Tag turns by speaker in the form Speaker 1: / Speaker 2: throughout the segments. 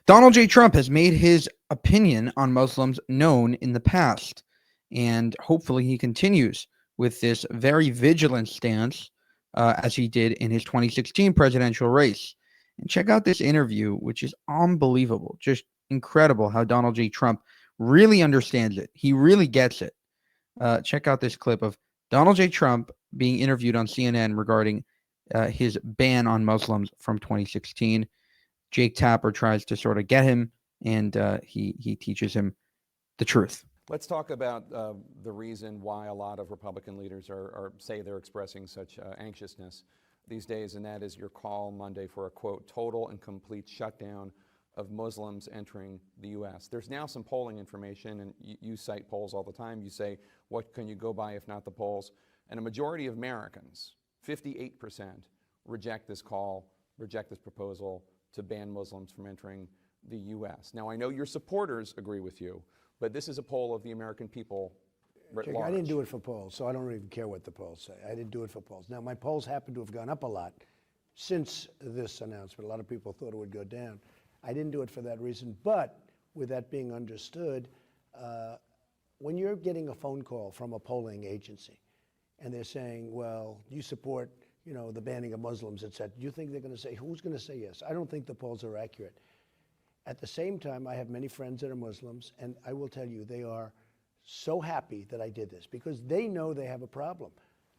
Speaker 1: Donald J. Trump has made his opinion on Muslims known in the past, and hopefully he continues with this very vigilant stance as he did in his 2016 presidential race. And check out this interview, which is unbelievable, just incredible how Donald J. Trump really understands it. He really gets it. Check out this clip of Donald J. Trump being interviewed on CNN regarding his ban on Muslims from 2016. Jake Tapper tries to sort of get him, and he teaches him the truth.
Speaker 2: Let's talk about the reason why a lot of Republican leaders say they're expressing such anxiousness these days, and that is your call Monday for a, quote, total and complete shutdown of Muslims entering the U.S. There's now some polling information, and you cite polls all the time. You say, what can you go by if not the polls? And a majority of Americans, 58%, reject this call, reject this proposal to ban Muslims from entering the U.S. Now, I know your supporters agree with you, but this is a poll of the American people writ large.
Speaker 3: I didn't do it for polls, so I don't even care what the polls say. I didn't do it for polls. Now, my polls happen to have gone up a lot since this announcement. A lot of people thought it would go down. I didn't do it for that reason, but with that being understood, when you're getting a phone call from a polling agency and they're saying, well, you support the banning of Muslims, etc. Do you think they're going to say, who's going to say yes? I don't think the polls are accurate. At the same time, I have many friends that are Muslims, and I will tell you, they are so happy that I did this because they know they have a problem.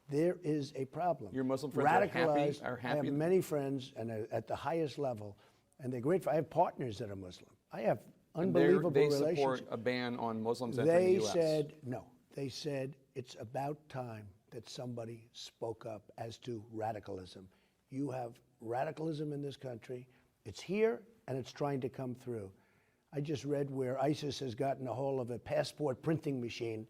Speaker 3: There is a problem.
Speaker 2: Your Muslim friends
Speaker 3: radicalized,
Speaker 2: are happy?
Speaker 3: I have many friends and at the highest level, and they're grateful. I have partners that are Muslim. I have unbelievable relationships.
Speaker 2: They support a ban on Muslims entering the U.S.
Speaker 3: They said, no, they said it's about time that somebody spoke up as to radicalism. You have radicalism in this country. It's here, and it's trying to come through. I just read where ISIS has gotten a hold of a passport printing machine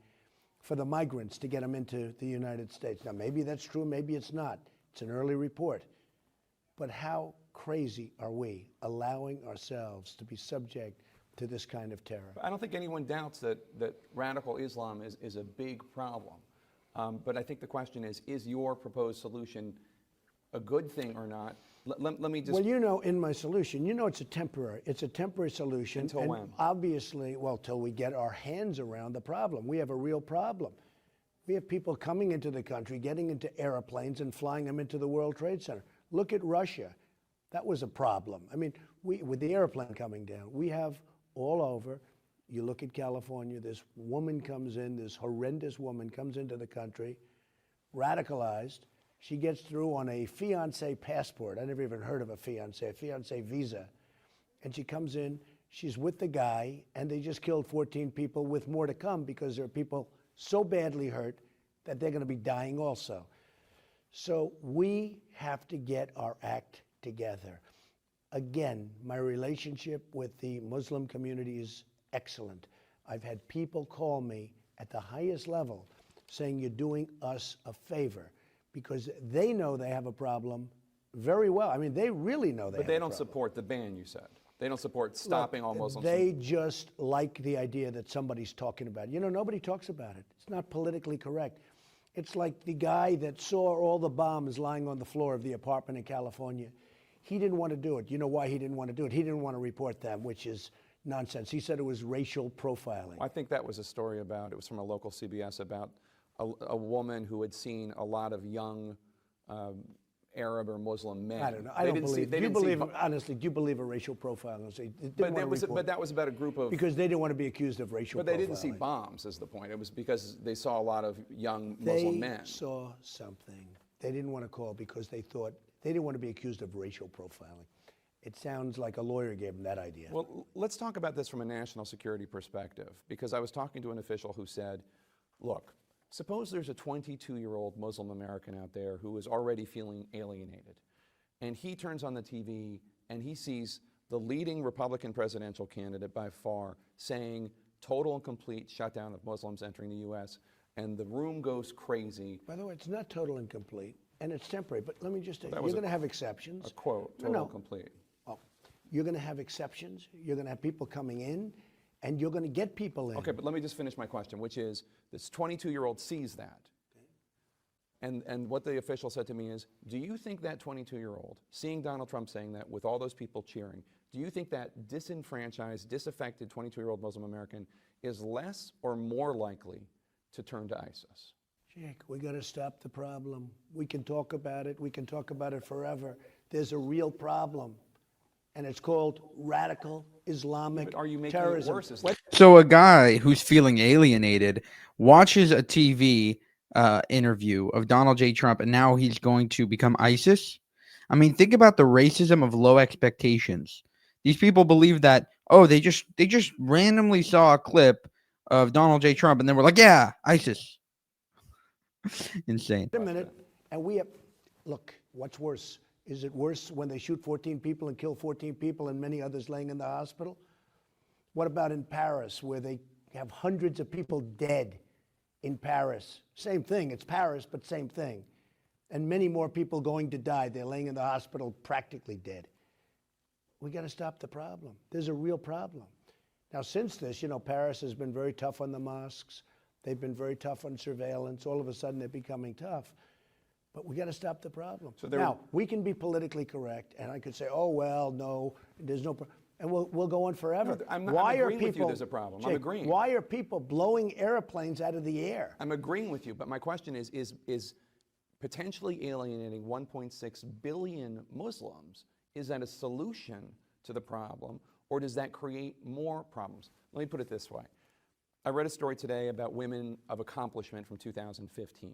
Speaker 3: for the migrants to get them into the United States. Now, maybe that's true, maybe it's not. It's an early report. But how crazy are we allowing ourselves to be subject to this kind of terror?
Speaker 2: I don't think anyone doubts that radical Islam is a big problem. But I think the question is your proposed solution a good thing or not? Let me just...
Speaker 3: Well, in my solution, it's a temporary solution.
Speaker 2: Until when?
Speaker 3: Obviously, till we get our hands around the problem. We have a real problem. We have people coming into the country, getting into airplanes and flying them into the World Trade Center. Look at Russia. That was a problem. I mean, with the airplane coming down, we have all over. You look at California, this woman comes in, this horrendous woman comes into the country, radicalized. She gets through on a fiancé passport. I never even heard of a fiancé visa. And she comes in, she's with the guy, and they just killed 14 people with more to come because there are people so badly hurt that they're going to be dying also. So we have to get our act together. Again, my relationship with the Muslim community is excellent. I've had people call me at the highest level saying you're doing us a favor because they know they have a problem very well. I mean, they really know they have a problem.
Speaker 2: But they don't support the ban, you said. They don't support stopping all Muslims.
Speaker 3: They just like the idea that somebody's talking about it. Nobody talks about it. It's not politically correct. It's like the guy that saw all the bombs lying on the floor of the apartment in California. He didn't want to do it. You know why he didn't want to do it? He didn't want to report them, which is nonsense. He said it was racial profiling.
Speaker 2: I think that was a story it was from a local CBS about a woman who had seen a lot of young Arab or Muslim men.
Speaker 3: I don't know. I don't believe. Honestly, do you believe a racial profiling?
Speaker 2: But that was about a group of...
Speaker 3: Because they didn't want to be accused of racial profiling.
Speaker 2: But they didn't see bombs, is the point. It was because they saw a lot of young Muslim men.
Speaker 3: They saw something. They didn't want to call because they thought they didn't want to be accused of racial profiling. It sounds like a lawyer gave them that idea.
Speaker 2: Well, let's talk about this from a national security perspective, because I was talking to an official who said, look, suppose there's a 22-year-old Muslim American out there who is already feeling alienated, and he turns on the TV and he sees the leading Republican presidential candidate by far saying total and complete shutdown of Muslims entering the U.S., and the room goes crazy.
Speaker 3: By the way, it's not total and complete, and it's temporary, but let me just say, you're going to have exceptions.
Speaker 2: A quote, total and complete.
Speaker 3: Oh, you're going to have exceptions. You're going to have people coming in, and you're going to get people in.
Speaker 2: Okay, but let me just finish my question, which is, this 22-year-old sees that. Okay. And what the official said to me is, do you think that 22-year-old, seeing Donald Trump saying that with all those people cheering, do you think that disenfranchised, disaffected 22-year-old Muslim American is less or more likely to turn to ISIS?
Speaker 3: Jake, we got to stop the problem. We can talk about it. We can talk about it forever. There's a real problem, and it's called radical Islamic
Speaker 2: But are you making
Speaker 3: terrorism.
Speaker 2: it worse? Is that
Speaker 1: So a guy who's feeling alienated watches a TV interview of Donald J. Trump, and now he's going to become ISIS. I mean, think about the racism of low expectations. These people believe that, oh, they just randomly saw a clip of Donald J. Trump, and then we're like, yeah, ISIS. Insane.
Speaker 3: Wait a minute, and we have, look, what's worse? Is it worse when they shoot 14 people and kill 14 people and many others laying in the hospital? What about in Paris, where they have hundreds of people dead in Paris? Same thing, it's Paris, but same thing. And many more people going to die. They're laying in the hospital practically dead. We got to stop the problem. There's a real problem. Now, since this, Paris has been very tough on the mosques. They've been very tough on surveillance. All of a sudden, they're becoming tough. But we got to stop the problem. So now, we can be politically correct, and I could say, oh, well, no, there's no problem. And we'll go on forever.
Speaker 2: No, I'm agreeing with you there's a problem. I'm agreeing.
Speaker 3: Why are people blowing airplanes out of the air?
Speaker 2: I'm agreeing with you, but my question is potentially alienating 1.6 billion Muslims, is that a solution to the problem, or does that create more problems? Let me put it this way. I read a story today about women of accomplishment from 2015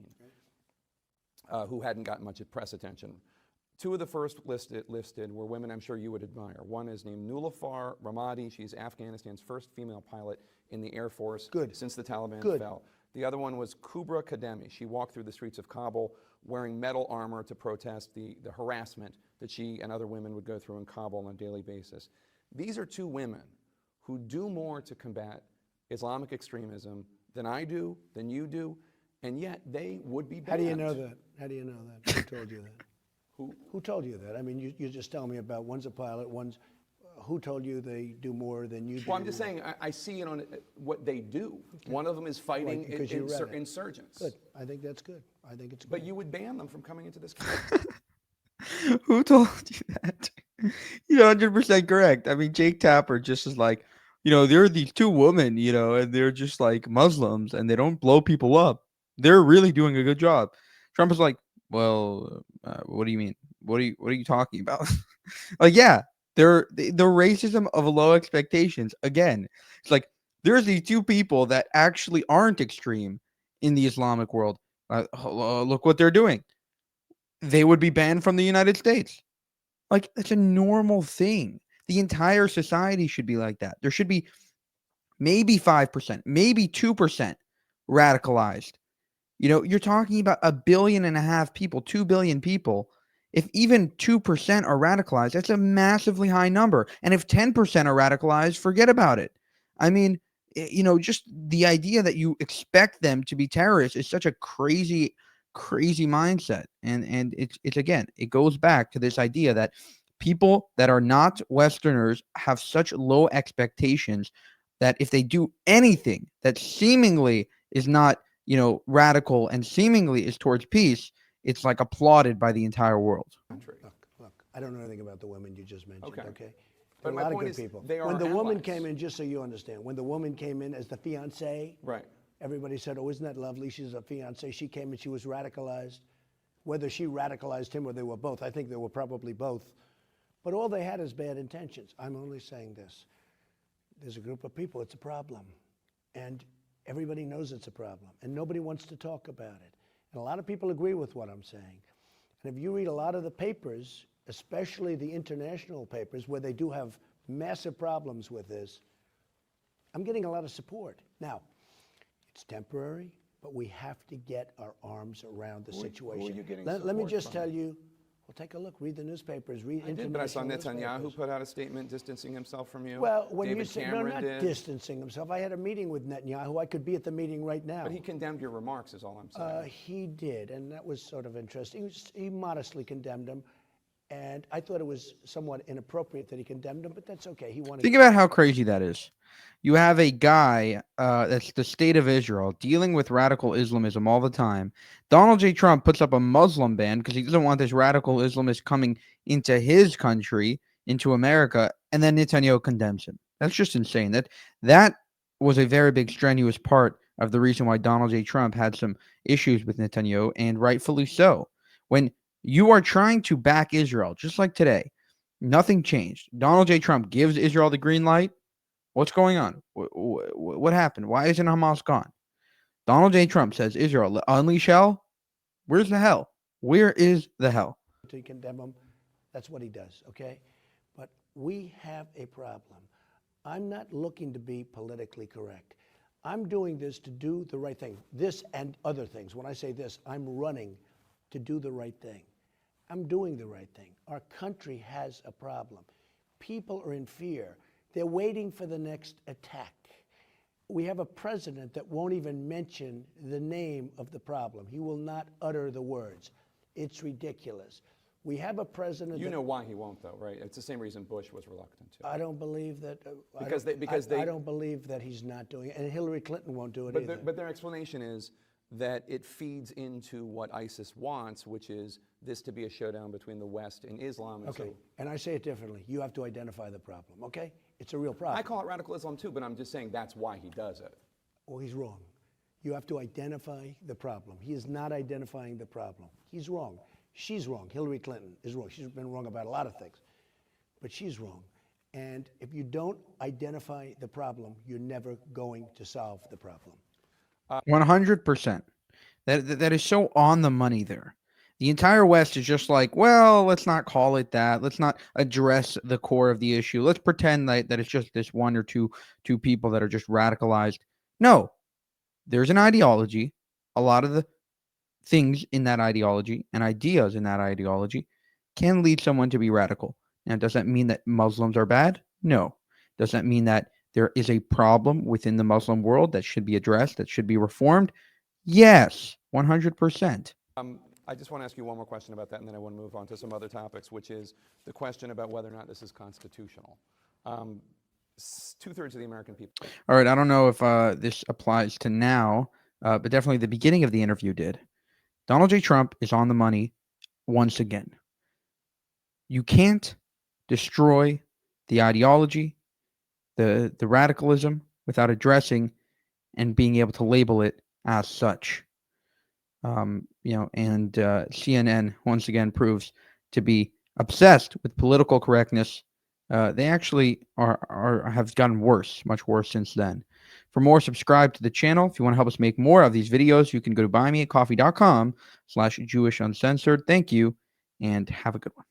Speaker 2: who hadn't gotten much press attention. Two of the first listed were women I'm sure you would admire. One is named Nulafar Ramadi. She's Afghanistan's first female pilot in the Air Force since the Taliban fell. The other one was Kubra Kademi. She walked through the streets of Kabul wearing metal armor to protest the harassment that she and other women would go through in Kabul on a daily basis. These are two women who do more to combat Islamic extremism than I do, than you do, and yet they would be banned.
Speaker 3: How do you know that? How do you know that? Who told you that? Who told you that? I mean, you just tell me about one's a pilot, one's. Who told you they do more than you do?
Speaker 2: Well, I'm just saying, I see it on what they do. Okay. One of them is fighting insurgents.
Speaker 3: Good. I think that's good. I think it's good.
Speaker 2: But you would ban them from coming into this country.
Speaker 1: Who told you that? You're 100% correct. I mean, Jake Tapper just is like, there are these two women, and they're just like Muslims, and they don't blow people up. They're really doing a good job. Trump is like, well, what do you mean? What are you talking about? Like, yeah, the racism of low expectations. Again, it's like there's these two people that actually aren't extreme in the Islamic world. Look what they're doing. They would be banned from the United States. Like, that's a normal thing. The entire society should be like that. There should be maybe 5%, maybe 2% radicalized. You're talking about 1.5 billion people, 2 billion people. If even 2% are radicalized, that's a massively high number. And if 10% are radicalized, forget about it. I mean, just the idea that you expect them to be terrorists is such a crazy mindset. And it's again, it goes back to this idea that people that are not Westerners have such low expectations that if they do anything that seemingly is not, radical and seemingly is towards peace, it's like applauded by the entire world.
Speaker 3: Look, I don't know anything about the women you just mentioned, okay?
Speaker 2: But
Speaker 3: a lot of good people. When the woman came in, just so you understand, when the woman came in as the fiancée,
Speaker 2: right?
Speaker 3: Everybody said, oh, isn't that lovely? She's a fiancée. She came and she was radicalized. Whether she radicalized him or they were both, I think they were probably both. But all they had is bad intentions. I'm only saying this. There's a group of people, it's a problem. And everybody knows it's a problem. And nobody wants to talk about it. And a lot of people agree with what I'm saying. And if you read a lot of the papers, especially the international papers, where they do have massive problems with this, I'm getting a lot of support. Now, it's temporary, but we have to get our arms around the situation.
Speaker 2: Who are you getting
Speaker 3: Let me just
Speaker 2: from?
Speaker 3: tell you, well, take a look, read the newspapers, read international
Speaker 2: did, but I saw Netanyahu
Speaker 3: newspapers.
Speaker 2: put out a statement distancing himself from you.
Speaker 3: Well, when
Speaker 2: David
Speaker 3: you say, no,
Speaker 2: Cameron
Speaker 3: not
Speaker 2: did.
Speaker 3: distancing himself. I had a meeting with Netanyahu. I could be at the meeting right now.
Speaker 2: But he condemned your remarks, is all I'm saying.
Speaker 3: He did, and that was sort of interesting. He modestly condemned him, and I thought it was somewhat inappropriate that he condemned him, but that's okay. He wanted.
Speaker 1: Think about how crazy that is. You have a guy that's the state of Israel dealing with radical Islamism all the time. Donald J. Trump puts up a Muslim ban because he doesn't want this radical Islamist coming into his country. into America, and then Netanyahu condemns him. That's just insane. That was a very big strenuous part of the reason why Donald J. Trump had some issues with Netanyahu, and rightfully so. When you are trying to back Israel, just like today, nothing changed. Donald J. Trump gives Israel the green light. What's going on? What happened? Why isn't Hamas gone? Donald J. Trump says, Israel, unleash hell. Where's the hell? Where is the hell?
Speaker 3: To condemn him, that's what he does, okay? But we have a problem. I'm not looking to be politically correct. I'm doing this to do the right thing. This and other things. When I say this, I'm running to do the right thing. I'm doing the right thing. Our country has a problem. People are in fear. They're waiting for the next attack. We have a president that won't even mention the name of the problem. He will not utter the words. It's ridiculous. We have a president.
Speaker 2: You know why he won't, though, right? It's the same reason Bush was reluctant to.
Speaker 3: I don't believe that.
Speaker 2: I
Speaker 3: I don't believe that he's not doing it, and Hillary Clinton won't do it either.
Speaker 2: But their explanation is that it feeds into what ISIS wants, which is this to be a showdown between the West and Islam. And
Speaker 3: okay, and I say it differently. You have to identify the problem, okay? It's a real problem.
Speaker 2: I call it radical Islam too, but I'm just saying that's why he does it.
Speaker 3: Well, he's wrong. You have to identify the problem. He is not identifying the problem. He's wrong. She's wrong. Hillary Clinton is wrong. She's been wrong about a lot of things, but she's wrong. And if you don't identify the problem, you're never going to solve the problem.
Speaker 1: 100%. That is so on the money there. The entire West is just like, well, let's not call it that. Let's not address the core of the issue. Let's pretend that it's just this one or two people that are just radicalized. No, there's an ideology. A lot of the things in that ideology and ideas in that ideology can lead someone to be radical. Now, does that mean that Muslims are bad? No. Does that mean that there is a problem within the Muslim world that should be addressed, that should be reformed? Yes, 100%.
Speaker 2: I just want to ask you one more question about that, and then I want to move on to some other topics, which is the question about whether or not this is constitutional. 2/3 of the American people.
Speaker 1: All right, I don't know if this applies to now, but definitely the beginning of the interview did. Donald J. Trump is on the money once again. You can't destroy the ideology, the radicalism, without addressing and being able to label it as such. CNN once again proves to be obsessed with political correctness. They actually have gotten worse, much worse since then. For more, subscribe to the channel. If you want to help us make more of these videos, you can go to buymeacoffee.com/JewishUncensored. Thank you, and have a good one.